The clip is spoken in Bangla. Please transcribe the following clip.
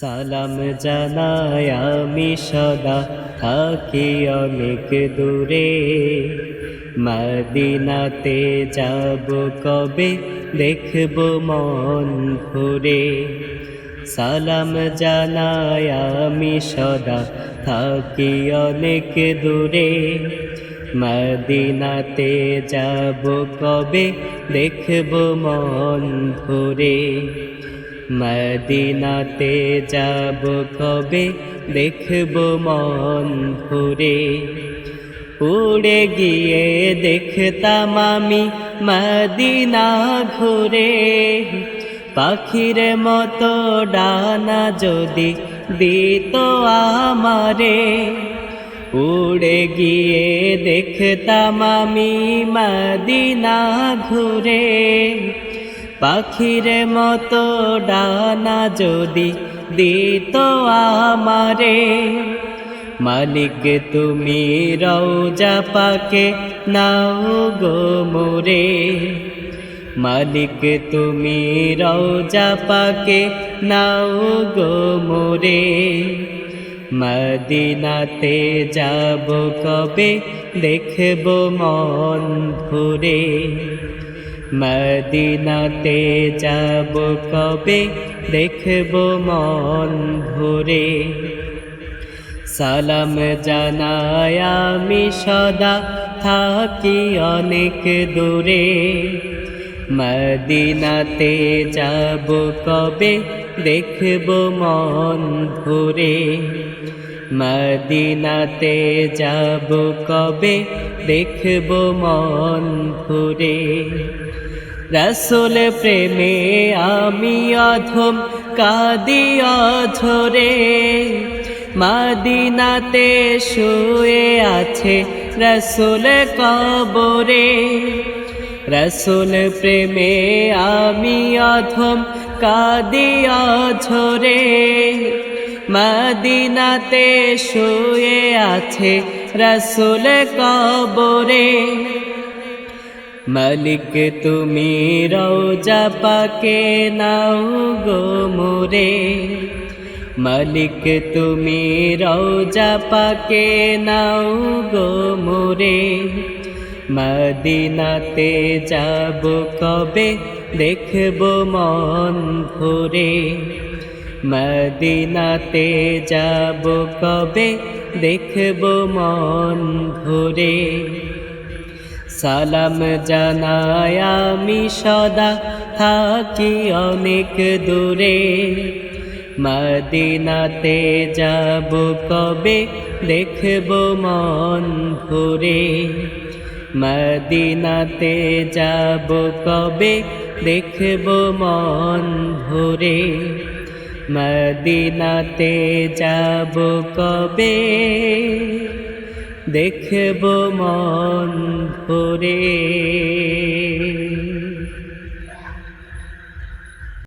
সালাম জানাই আমি সদা থাকি অনেক দূরে, মদিনাতে যাব কবে দেখব মন ভরে। সালাম জানাই আমি সদা থাকি অনেক দূরে, মদিনাতে যাব কবে দেখব মন ভরে। মদিনাতে যাব কবে দেখব মন ভরে। উড়ে গিয়ে দেখতাম আমি মদিনা ঘুরে, পাখির মতো ডানা যদি দিত আমারে। উড়ে গিয়ে দেখতাম আমি মদিনা ঘুরে, পাখির মতো ডানা যদি দিত আমারে। মালিক তুমি রওজা পাকে নাও গো মোরে, মালিক তুমি রওজা পাকে নাও গো মোরে। মদিনাতে যাব কবে দেখব মন ভরে, মদিনাতে যাব কবে দেখব মন ভরে। সালাম জানাই আমি সদা থাকি অনেক দূরে, মদিনাতে যাব কবে দেখব মন ভরে। মদিনাতে যাব কবে দেখব মন ভরে। রাসূল প্রেমে আমি অধম কাঁদি অঝরে, মদিনাতে শুয়ে আছে রাসূল কবরে। রাসূল প্রেমে আমি অধম কাঁদি অঝরে, মদিনাতে শুয়ে আছে রাসূল কবরে। মালিক তুমি রওজা পাকে নাও গো মোরে, মালিক তুমি রওজা পাকে নাও গো মোরে। মদিনাতে যাব কবে দেখব মন ভরে, মদিনাতে যাব কবে দেখব মন ভরে। সালাম জানাই আমি সদা থাকি অনেক দূরে, মদিনাতে যাব কবে দেখব মন ভরে। মদিনাতে যাব কবে দেখব মন ভরে, মদিনাতে যাব কবে দেখব মন ভরে।